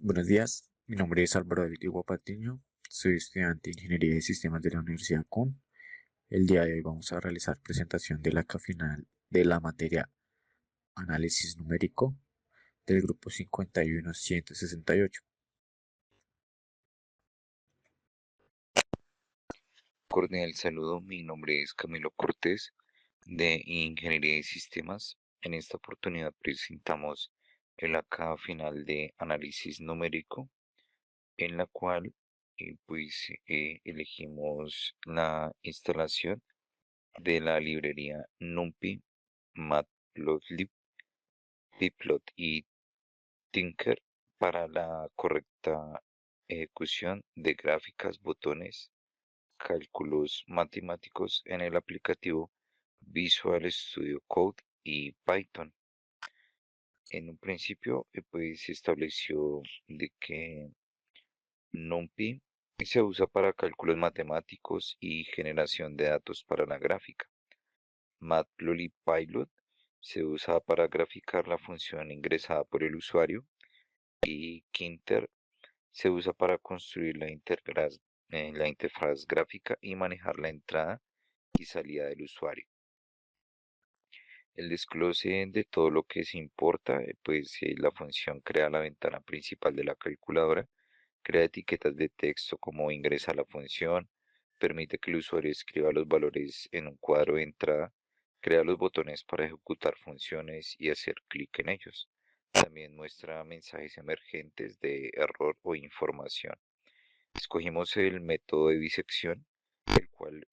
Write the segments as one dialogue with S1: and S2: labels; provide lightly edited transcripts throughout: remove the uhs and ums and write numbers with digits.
S1: Buenos días, mi nombre es Álvaro David Hugo Patiño, soy estudiante de Ingeniería de Sistemas de la Universidad CUN. El día de hoy vamos a realizar presentación de la final de la materia Análisis Numérico del grupo 51168.
S2: Cordial saludo, mi nombre es Camilo Cortés de Ingeniería de Sistemas. En esta oportunidad presentamos el acá final de análisis numérico, en la cual elegimos la instalación de la librería NumPy, Matplotlib, Pyplot y Tinker para la correcta ejecución de gráficas, botones, cálculos matemáticos en el aplicativo Visual Studio Code y Python. En un principio, pues se estableció de que NumPy se usa para cálculos matemáticos y generación de datos para la gráfica. Matplotlib se usa para graficar la función ingresada por el usuario y Kinter se usa para construir la interfaz gráfica y manejar la entrada y salida del usuario. El desglose de todo lo que se importa, la función crea la ventana principal de la calculadora, crea etiquetas de texto como ingresa la función, permite que el usuario escriba los valores en un cuadro de entrada, crea los botones para ejecutar funciones y hacer clic en ellos. También muestra mensajes emergentes de error o información. Escogimos el método de bisección, el cual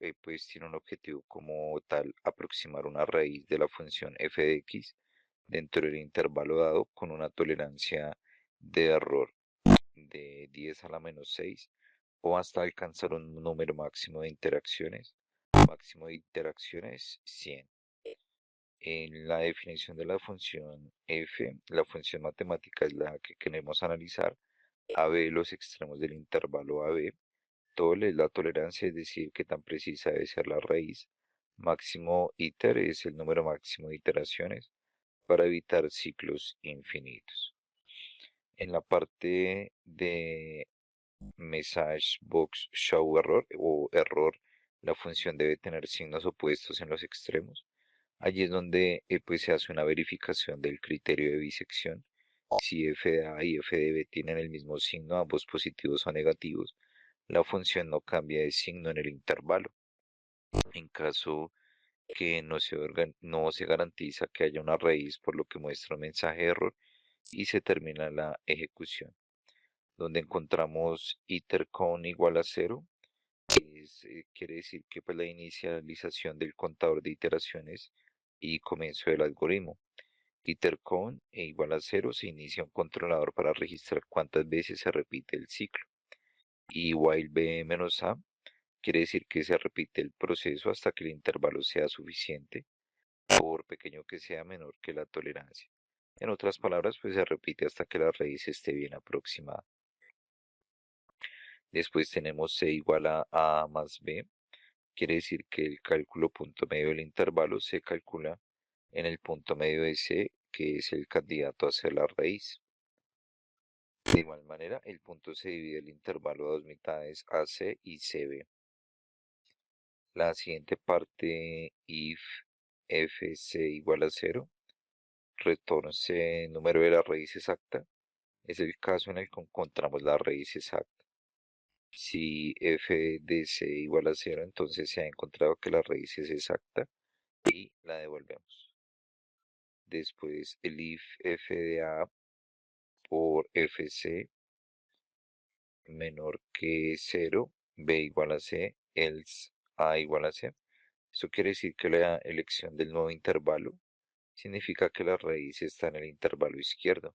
S2: tiene un objetivo como tal aproximar una raíz de la función f de x dentro del intervalo dado con una tolerancia de error de 10 a la menos 6 o hasta alcanzar un número máximo de interacciones 100. En la definición de la función f, la función matemática es la que queremos analizar, AB los extremos del intervalo AB. Tole es la tolerancia, es decir, qué tan precisa debe ser la raíz. Máximo iter es el número máximo de iteraciones para evitar ciclos infinitos. En la parte de message box show error o error, la función debe tener signos opuestos en los extremos. Allí es donde se hace una verificación del criterio de bisección. Si f de a y f de b tienen el mismo signo, ambos positivos o negativos, la función no cambia de signo en el intervalo. En caso que no se garantiza que haya una raíz, por lo que muestra un mensaje de error y se termina la ejecución. Donde encontramos itercon igual a 0, quiere decir que la inicialización del contador de iteraciones y comienzo del algoritmo. Itercon igual a 0 se inicia un controlador para registrar cuántas veces se repite el ciclo. Y while b menos a quiere decir que se repite el proceso hasta que el intervalo sea suficiente, por pequeño que sea, menor que la tolerancia. En otras palabras, pues se repite hasta que la raíz esté bien aproximada. Después tenemos c igual a más b, quiere decir que el cálculo punto medio del intervalo se calcula en el punto medio de c, que es el candidato a ser la raíz. De igual manera, el punto se divide el intervalo a dos mitades, AC y CB. La siguiente parte, if fc igual a 0, retorna número de la raíz exacta, es el caso en el que encontramos la raíz exacta. Si f de c igual a 0, entonces se ha encontrado que la raíz es exacta y la devolvemos. Después el if f de a por fc menor que 0, b igual a c, else a igual a c. Esto quiere decir que la elección del nuevo intervalo significa que la raíz está en el intervalo izquierdo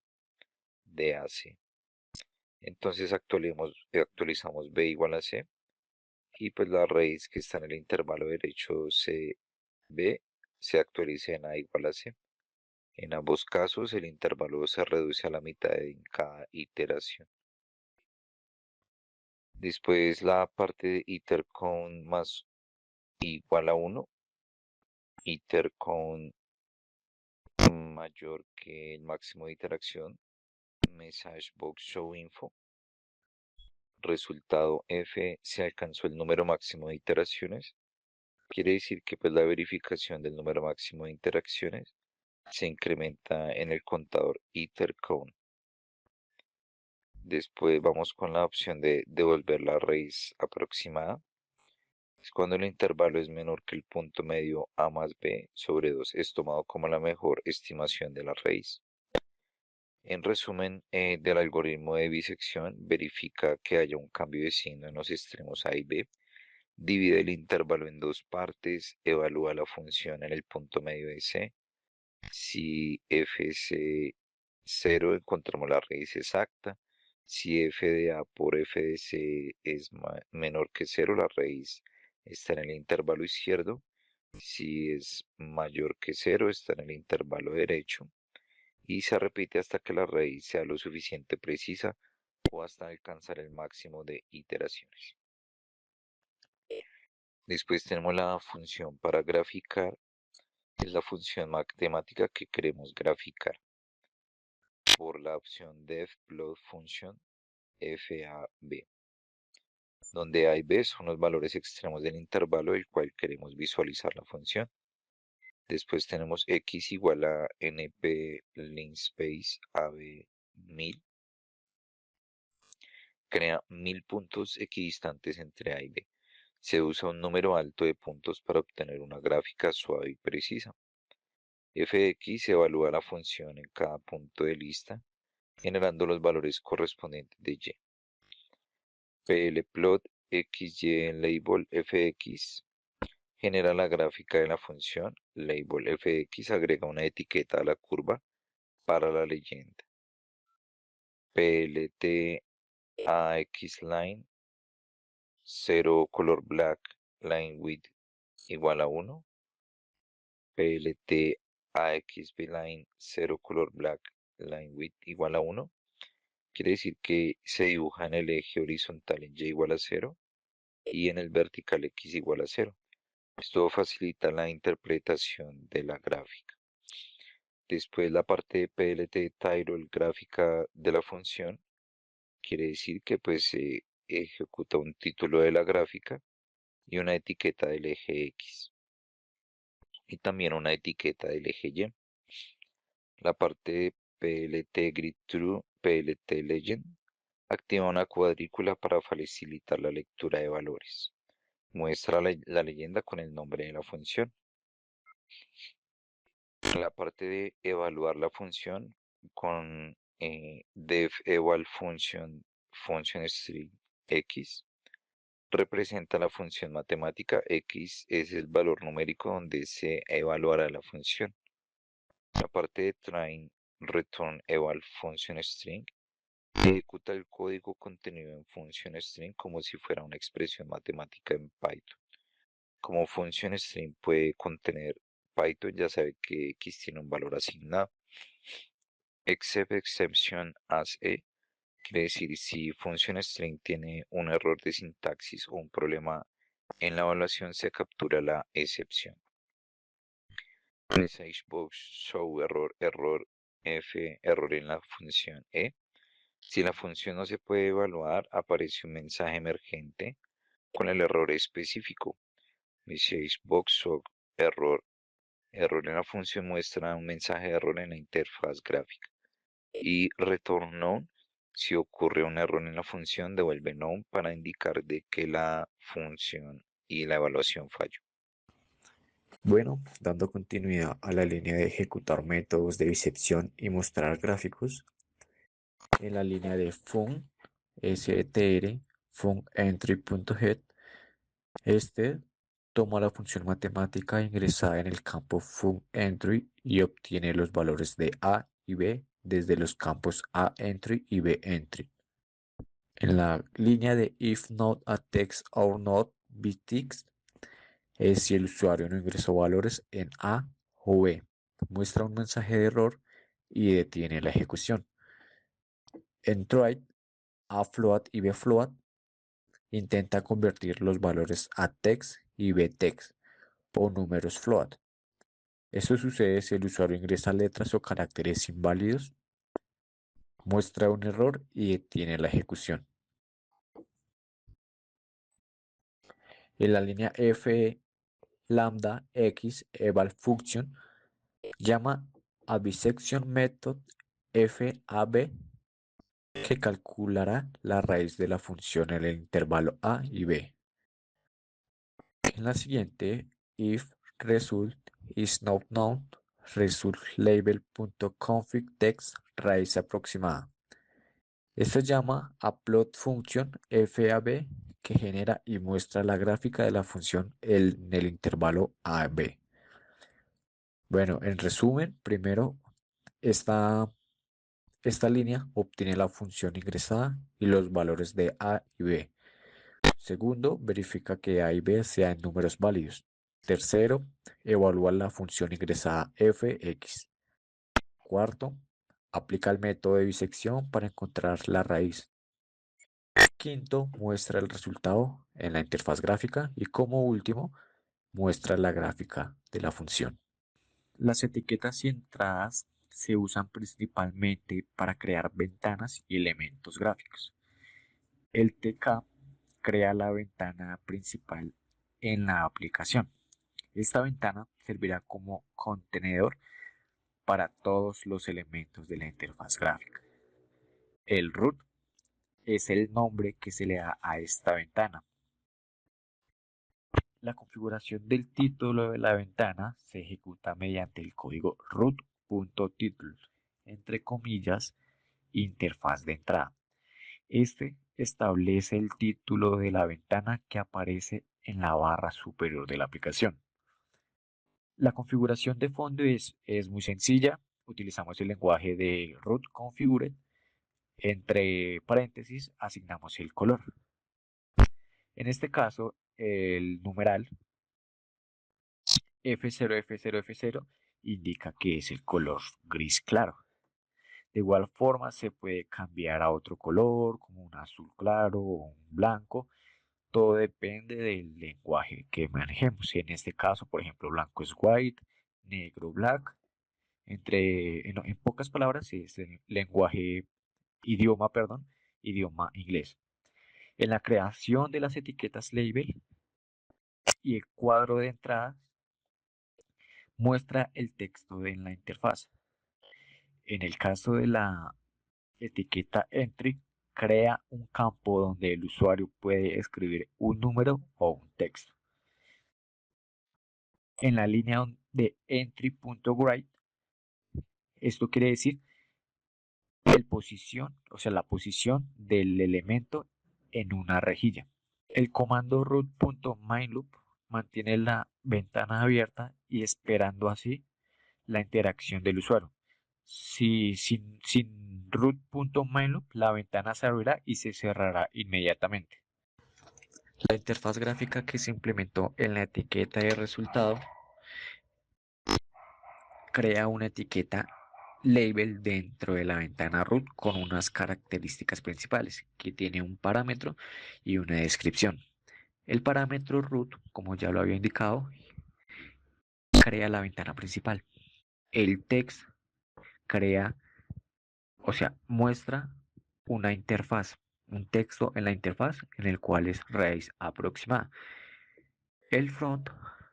S2: de AC. Entonces actualizamos b igual a c y pues la raíz que está en el intervalo derecho cb se actualiza en a igual a c. En ambos casos el intervalo se reduce a la mitad en cada iteración. Después la parte de iter con más igual a 1, iter con mayor que el máximo de interacción, Message box show info. Resultado F, se alcanzó el número máximo de iteraciones. Quiere decir que pues la verificación del número máximo de interacciones se incrementa en el contador itercount. Después vamos con la opción de devolver la raíz aproximada. Es cuando el intervalo es menor que el punto medio a más b sobre 2 es tomado como la mejor estimación de la raíz. En resumen, del algoritmo de bisección, verifica que haya un cambio de signo en los extremos A y B, divide el intervalo en dos partes, evalúa la función en el punto medio de C. Si f es 0, encontramos la raíz exacta. Si f de A por f de C es menor que 0, la raíz está en el intervalo izquierdo. Si es mayor que 0, está en el intervalo derecho. Y se repite hasta que la raíz sea lo suficiente precisa o hasta alcanzar el máximo de iteraciones. Después tenemos la función para graficar, que es la función matemática que queremos graficar. Por la opción defplot function FAB, donde A y B son los valores extremos del intervalo del cual queremos visualizar la función. Después tenemos x igual a np linspace ab 1000. Crea 1000 puntos equidistantes entre A y B. Se usa un número alto de puntos para obtener una gráfica suave y precisa. F de x evalúa la función en cada punto de lista, generando los valores correspondientes de y. plplot xy en label fx genera la gráfica de la función. Label fx agrega una etiqueta a la curva para la leyenda. plt axline 0 color black line width igual a 1. plt axbline 0 color black line width igual a 1. Quiere decir que se dibuja en el eje horizontal en y igual a 0 y en el vertical x igual a 0. Esto facilita la interpretación de la gráfica. Después la parte de plt title gráfica de la función quiere decir que pues se ejecuta un título de la gráfica y una etiqueta del eje x y también una etiqueta del eje y. La parte de plt grid true plt legend activa una cuadrícula para facilitar la lectura de valores. Muestra la leyenda con el nombre de la función. La parte de evaluar la función con def eval function string x representa la función matemática. X es el valor numérico donde se evaluará la función. La parte de train return eval function string ejecuta el código contenido en function string como si fuera una expresión matemática en Python. Como function string puede contener Python, ya sabe que X tiene un valor asignado. Except exception as e quiere decir si function string tiene un error de sintaxis o un problema en la evaluación, se captura la excepción. Message box show error f error en la función e. Si la función no se puede evaluar, aparece un mensaje emergente con el error específico. Message box show error en la función muestra un mensaje de error en la interfaz gráfica. Y return none, si ocurre un error en la función, devuelve none para indicar de que la función y la evaluación falló.
S1: Bueno, dando continuidad a la línea de ejecutar métodos de bicepción y mostrar gráficos, en la línea de fun str funEntry.get, este toma la función matemática ingresada en el campo funEntry y obtiene los valores de A y B desde los campos aEntry y bEntry. En la línea de if not a text or not btext, es si el usuario no ingresó valores en A o B. Muestra un mensaje de error y detiene la ejecución. En try, A float y B float, intenta convertir los valores a text y B text o números float. Esto sucede si el usuario ingresa letras o caracteres inválidos muestra un error y detiene la ejecución. En la línea F lambda x eval function llama a bisection method fab que calculará la raíz de la función en el intervalo a y b. En la siguiente, if result is not known, result label.config text raíz aproximada. Esto llama a plot function fab que genera y muestra la gráfica de la función en el intervalo ab. Bueno, en resumen, primero esta línea obtiene la función ingresada y los valores de a y b. Segundo, verifica que A y B sean números válidos. Tercero, evalúa la función ingresada fx. Cuarto, aplica el método de bisección para encontrar la raíz. Quinto, muestra el resultado en la interfaz gráfica. Y como último, muestra la gráfica de la función. Las etiquetas y entradas se usan principalmente para crear ventanas y elementos gráficos. El TK crea la ventana principal en la aplicación. Esta ventana servirá como contenedor para todos los elementos de la interfaz gráfica. El root es el nombre que se le da a esta ventana. La configuración del título de la ventana se ejecuta mediante el código root.title, entre comillas, interfaz de entrada. Este establece el título de la ventana que aparece en la barra superior de la aplicación. La configuración de fondo es muy sencilla. Utilizamos el lenguaje de root configure. Entre paréntesis asignamos el color. En este caso, el numeral F0 indica que es el color gris claro. De igual forma se puede cambiar a otro color, como un azul claro o un blanco. Todo depende del lenguaje que manejemos. En este caso, por ejemplo, blanco es white, negro black. En pocas palabras, es el idioma inglés. En la creación de las etiquetas label y el cuadro de entrada muestra el texto en la interfaz. En el caso de la etiqueta entry, crea un campo donde el usuario puede escribir un número o un texto. En la línea de entry.write, esto quiere decir la posición del elemento en una rejilla. El comando root.mainloop mantiene la ventana abierta y esperando así la interacción del usuario. Si sin root.mainloop, la ventana se abrirá y se cerrará inmediatamente. La interfaz gráfica que se implementó en la etiqueta de resultado crea una etiqueta label dentro de la ventana root con unas características principales, que tiene un parámetro y una descripción. El parámetro root, como ya lo había indicado, crea la ventana principal. El text muestra una interfaz, un texto en la interfaz en el cual es raíz aproximada. El front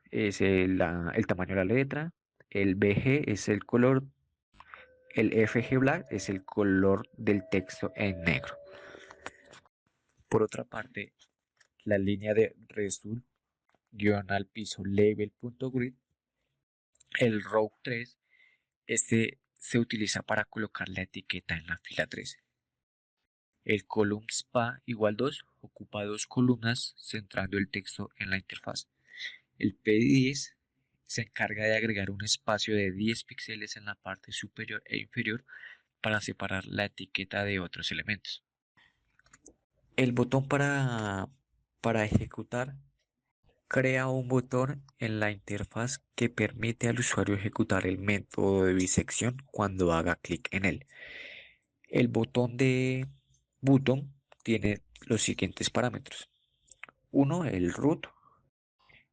S1: es el tamaño de la letra, el BG es el color, el FG black es el color del texto en negro. Por otra parte, la línea de result al piso label.grid, el row 3, este se utiliza para colocar la etiqueta en la fila 13. El column spa igual 2 ocupa dos columnas centrando el texto en la interfaz. El P10 se encarga de agregar un espacio de 10 píxeles en la parte superior e inferior para separar la etiqueta de otros elementos. El botón para ejecutar crea un botón en la interfaz que permite al usuario ejecutar el método de bisección cuando haga clic en él. El botón de button tiene los siguientes parámetros. 1. El root,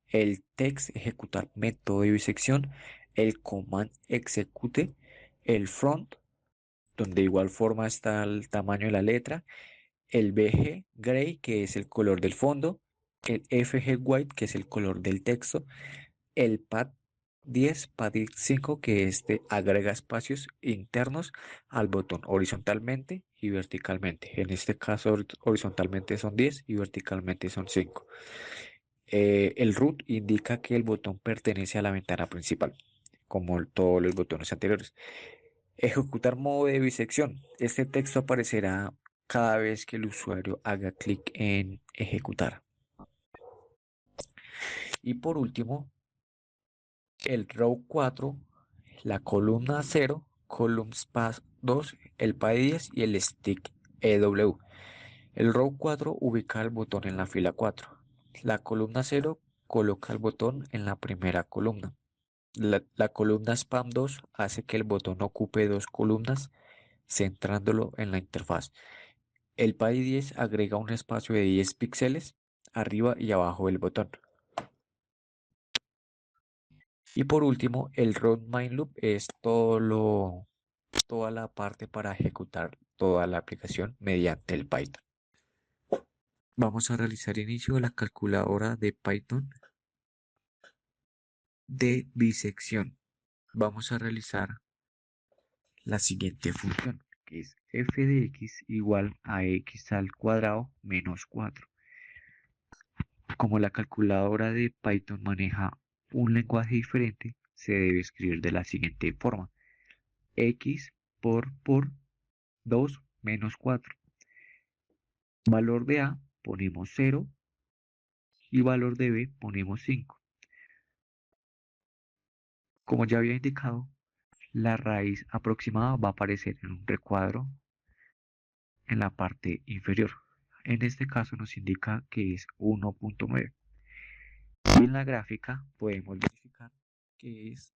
S1: el text ejecutar método de bisección, el command execute, el front donde de igual forma está el tamaño de la letra, el BG Gray, que es el color del fondo, el FG White, que es el color del texto, el pad 10, pad 5, que este agrega espacios internos al botón horizontalmente y verticalmente. En este caso horizontalmente son 10 y verticalmente son 5. El root indica que el botón pertenece a la ventana principal, como todos los botones anteriores. Ejecutar modo de bisección. Este texto aparecerá cada vez que el usuario haga clic en ejecutar. Y por último, el row 4, la columna 0, column space 2, el pad 10 y el stick EW. El row 4 ubica el botón en la fila 4. La columna 0 coloca el botón en la primera columna. La columna spam 2 hace que el botón ocupe dos columnas, centrándolo en la interfaz. El PADI 10 agrega un espacio de 10 píxeles arriba y abajo del botón. Y por último, el run main loop es toda la parte para ejecutar toda la aplicación mediante el Python. Vamos a realizar inicio de la calculadora de Python de bisección. Vamos a realizar la siguiente función, que es f de x igual a x al cuadrado menos 4. Como la calculadora de Python maneja un lenguaje diferente, se debe escribir de la siguiente forma: x por 2 menos 4. Valor de a ponemos 0 y valor de b ponemos 5. Como ya había indicado, la raíz aproximada va a aparecer en un recuadro en la parte inferior. En este caso nos indica que es 1.9. Y en la gráfica podemos verificar que es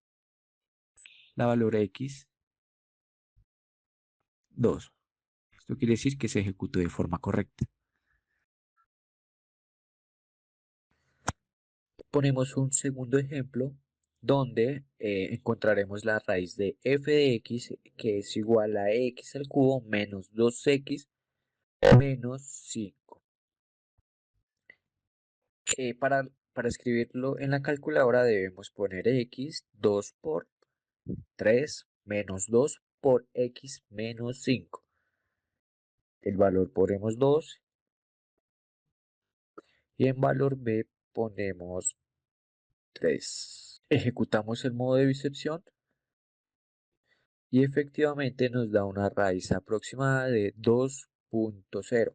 S1: la valor x 2. Esto quiere decir que se ejecutó de forma correcta. Ponemos un segundo ejemplo donde encontraremos la raíz de f de x, que es igual a x al cubo menos 2x menos 5. Para escribirlo en la calculadora debemos poner x 2 por 3 menos 2 por x menos 5. El valor ponemos 2 y en valor b ponemos 3. Ejecutamos el modo de bicepción y efectivamente nos da una raíz aproximada de 2.0.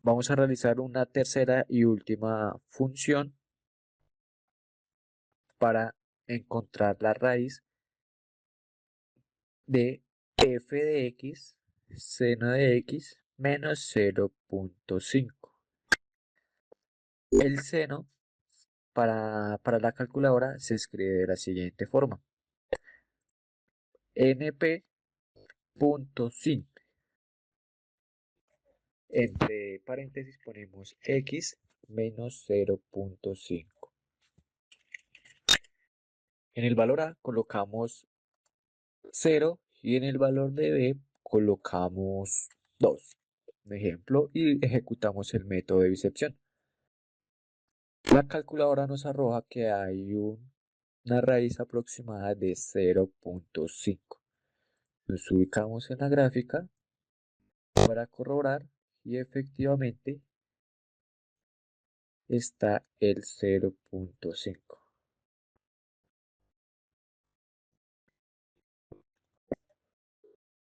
S1: Vamos a realizar una tercera y última función para encontrar la raíz de f de x seno de x menos 0.5. El seno para la calculadora se escribe de la siguiente forma: np.sin. Entre paréntesis ponemos x menos 0.5. En el valor a colocamos 0 y en el valor de b colocamos 2. Un ejemplo, y ejecutamos el método de bicepción. La calculadora nos arroja que hay una raíz aproximada de 0.5. Nos ubicamos en la gráfica para corroborar y efectivamente está el 0.5.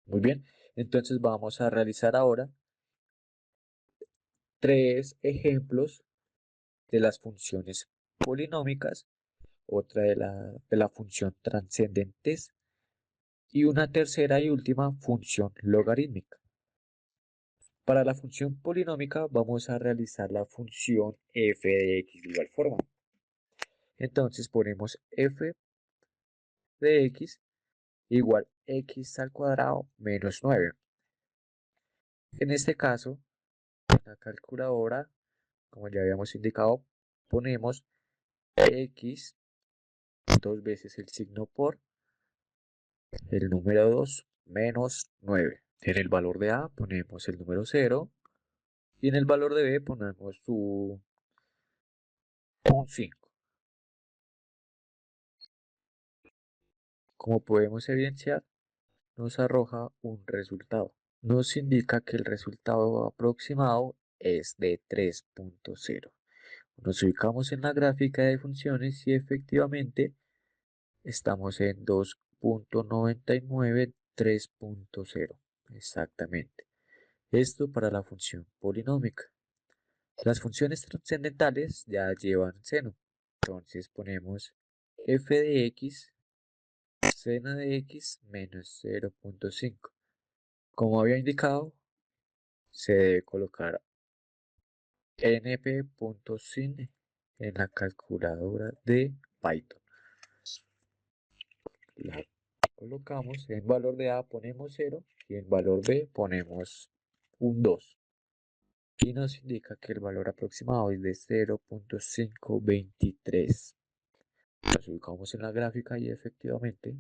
S1: Muy bien, entonces vamos a realizar ahora tres ejemplos de las funciones polinómicas, otra de la función trascendentes y una tercera y última función logarítmica. Para la función polinómica vamos a realizar la función f de x de igual forma. Entonces ponemos f de x igual x al cuadrado menos 9. En este caso, en la calculadora, como ya habíamos indicado, ponemos x dos veces el signo por el número 2 menos 9. En el valor de A ponemos el número 0 y en el valor de B ponemos un 5. Como podemos evidenciar, nos arroja un resultado. Nos indica que el resultado aproximado es de 3.0. Nos ubicamos en la gráfica de funciones y efectivamente estamos en 2.99, 3.0. Exactamente. Esto para la función polinómica. Las funciones trascendentales ya llevan seno. Entonces ponemos f de x, seno de x menos 0.5. Como había indicado, se debe colocar np.sin en la calculadora de Python. La colocamos, en valor de A ponemos 0 y en valor B ponemos un 2. Y nos indica que el valor aproximado es de 0.523. Nos ubicamos en la gráfica y efectivamente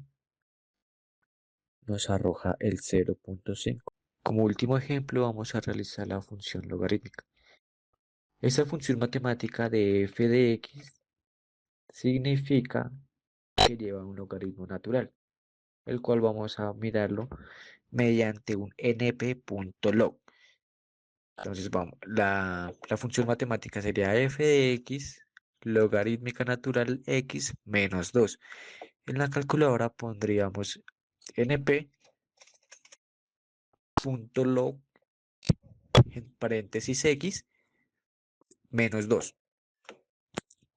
S1: nos arroja el 0.5. Como último ejemplo vamos a realizar la función logarítmica. Esa función matemática de f de x significa que lleva un logaritmo natural, el cual vamos a mirarlo mediante un np.log. Entonces vamos, la función matemática sería f de x logarítmica natural x menos 2. En la calculadora pondríamos np.log en paréntesis x menos 2.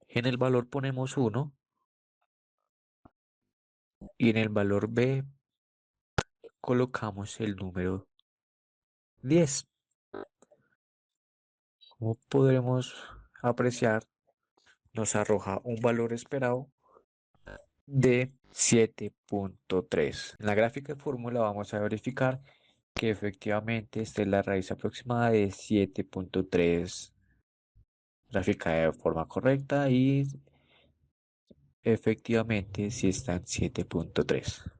S1: En el valor ponemos 1 y en el valor b colocamos el número 10. Como podremos apreciar, nos arroja un valor esperado de 7.3. En la gráfica de fórmula vamos a verificar que efectivamente esta es la raíz aproximada de 7.3 gráfica de forma correcta y efectivamente sí está en 7.3.